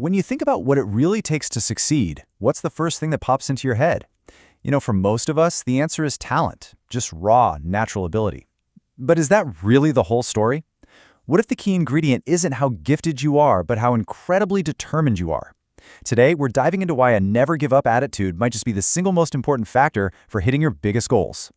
When you think about what it really takes to succeed, what's the first thing that pops into your head? For most of us, the answer is talent, just raw, natural ability. But is that really the whole story? What if the key ingredient isn't how gifted you are, but how incredibly determined you are? Today, we're diving into why a never-give-up attitude might just be the single most important factor for hitting your biggest goals.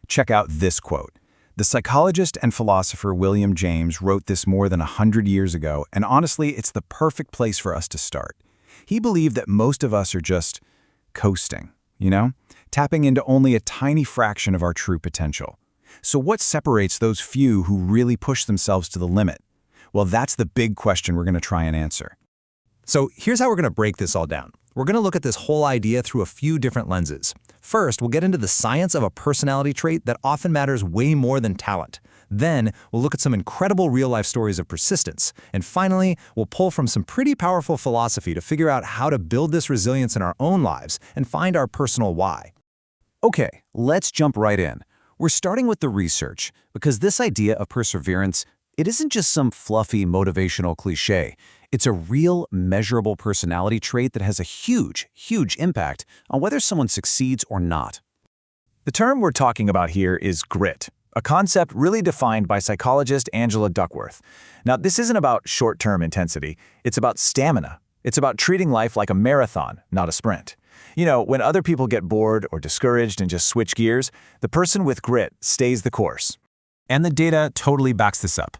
Check out this quote. The psychologist and philosopher William James wrote this more than 100 years ago, and honestly, it's the perfect place for us to start. He believed that most of us are just coasting, tapping into only a tiny fraction of our true potential. So what separates those few who really push themselves to the limit? Well, that's the big question we're going to try and answer. So here's how we're going to break this all down. We're going to look at this whole idea through a few different lenses. First, we'll get into the science of a personality trait that often matters way more than talent. Then, we'll look at some incredible real-life stories of persistence. And finally, we'll pull from some pretty powerful philosophy to figure out how to build this resilience in our own lives and find our personal why. Okay, let's jump right in. We're starting with the research, because this idea of perseverance, it isn't just some fluffy motivational cliche. It's a real, measurable personality trait that has a huge, huge impact on whether someone succeeds or not. The term we're talking about here is grit, a concept really defined by psychologist Angela Duckworth. Now, this isn't about short-term intensity. It's about stamina. It's about treating life like a marathon, not a sprint. When other people get bored or discouraged and just switch gears, the person with grit stays the course. And the data totally backs this up.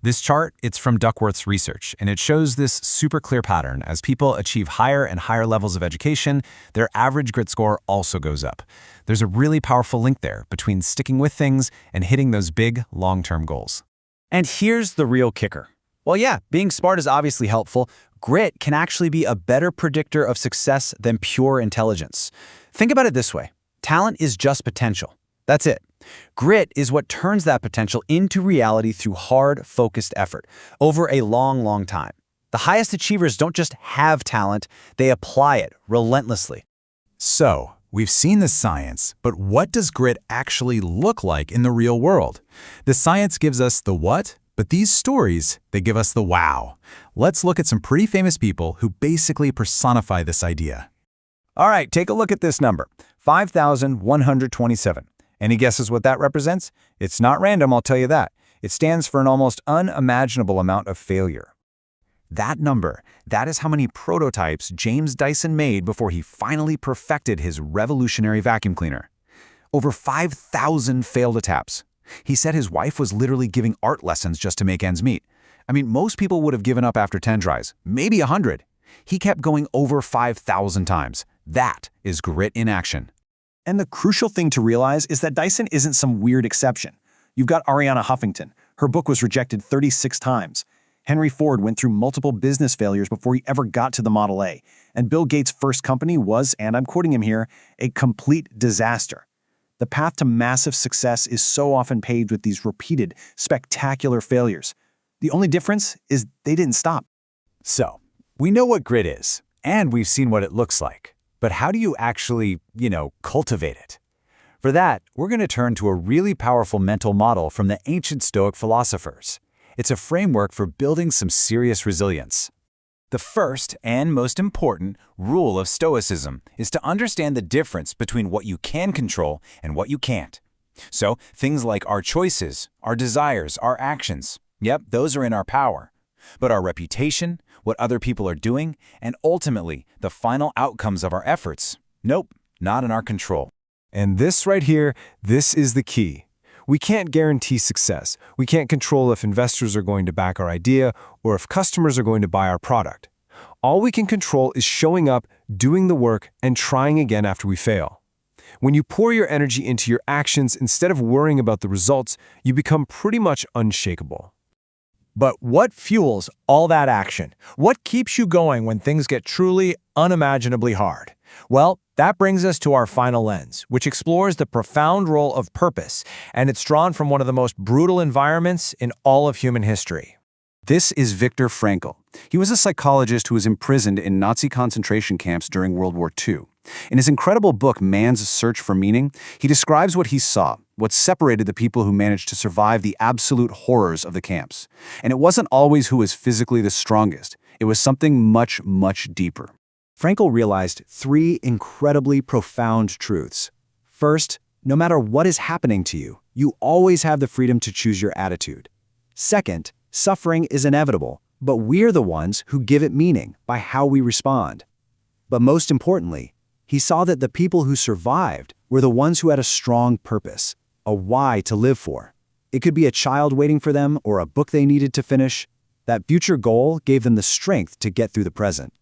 This chart, it's from Duckworth's research, and it shows this super clear pattern. As people achieve higher and higher levels of education, their average grit score also goes up. There's a really powerful link there between sticking with things and hitting those big, long-term goals. And here's the real kicker. Well, yeah, being smart is obviously helpful. Grit can actually be a better predictor of success than pure intelligence. Think about it this way. Talent is just potential. That's it. Grit is what turns that potential into reality through hard, focused effort over a long, long time. The highest achievers don't just have talent, they apply it relentlessly. So, we've seen the science, but what does grit actually look like in the real world? The science gives us the what, but these stories, they give us the wow. Let's look at some pretty famous people who basically personify this idea. All right, take a look at this number, 5,127. Any guesses what that represents? It's not random, I'll tell you that. It stands for an almost unimaginable amount of failure. That number, that is how many prototypes James Dyson made before he finally perfected his revolutionary vacuum cleaner. Over 5,000 failed attempts. He said his wife was literally giving art lessons just to make ends meet. Most people would have given up after 10 tries, maybe 100. He kept going over 5,000 times. That is grit in action. And the crucial thing to realize is that Dyson isn't some weird exception. You've got Arianna Huffington. Her book was rejected 36 times. Henry Ford went through multiple business failures before he ever got to the Model A. And Bill Gates' first company was, and I'm quoting him here, a complete disaster. The path to massive success is so often paved with these repeated, spectacular failures. The only difference is they didn't stop. So, we know what grit is, and we've seen what it looks like. But how do you actually, cultivate it? For that, we're going to turn to a really powerful mental model from the ancient Stoic philosophers. It's a framework for building some serious resilience. The first and most important rule of Stoicism is to understand the difference between what you can control and what you can't. So, things like our choices, our desires, our actions, yep, those are in our power. But our reputation, what other people are doing, and ultimately, the final outcomes of our efforts, nope, not in our control. And this right here, this is the key. We can't guarantee success. We can't control if investors are going to back our idea or if customers are going to buy our product. All we can control is showing up, doing the work, and trying again after we fail. When you pour your energy into your actions instead of worrying about the results, you become pretty much unshakable. But what fuels all that action? What keeps you going when things get truly unimaginably hard? Well, that brings us to our final lens, which explores the profound role of purpose, and it's drawn from one of the most brutal environments in all of human history. This is Viktor Frankl. He was a psychologist who was imprisoned in Nazi concentration camps during World War II. In his incredible book, Man's Search for Meaning, he describes what he saw, what separated the people who managed to survive the absolute horrors of the camps. And it wasn't always who was physically the strongest. It was something much, much deeper. Frankl realized 3 incredibly profound truths. First, no matter what is happening to you, you always have the freedom to choose your attitude. Second, suffering is inevitable, but we're the ones who give it meaning by how we respond. But most importantly, he saw that the people who survived were the ones who had a strong purpose, a why to live for. It could be a child waiting for them or a book they needed to finish. That future goal gave them the strength to get through the present.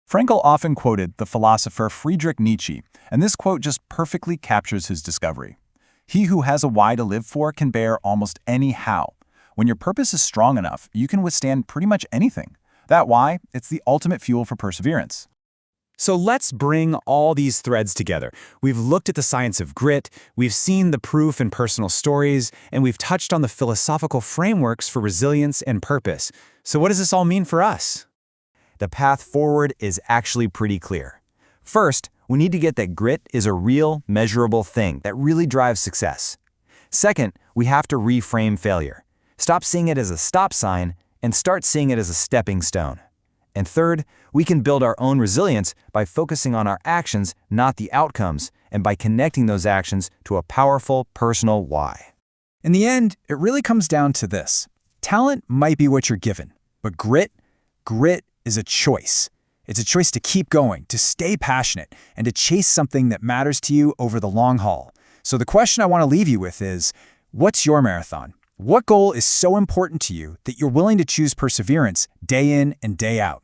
Frankl often quoted the philosopher Friedrich Nietzsche, and this quote just perfectly captures his discovery. He who has a why to live for can bear almost any how. When your purpose is strong enough, you can withstand pretty much anything. That why, it's the ultimate fuel for perseverance. So let's bring all these threads together. We've looked at the science of grit, we've seen the proof in personal stories, and we've touched on the philosophical frameworks for resilience and purpose. So what does this all mean for us? The path forward is actually pretty clear. First, we need to get that grit is a real, measurable thing that really drives success. Second, we have to reframe failure. Stop seeing it as a stop sign and start seeing it as a stepping stone. And third, we can build our own resilience by focusing on our actions, not the outcomes, and by connecting those actions to a powerful personal why. In the end, it really comes down to this. Talent might be what you're given, but grit is a choice. It's a choice to keep going, to stay passionate, and to chase something that matters to you over the long haul. So the question I want to leave you with is, what's your marathon? What goal is so important to you that you're willing to choose perseverance day in and day out?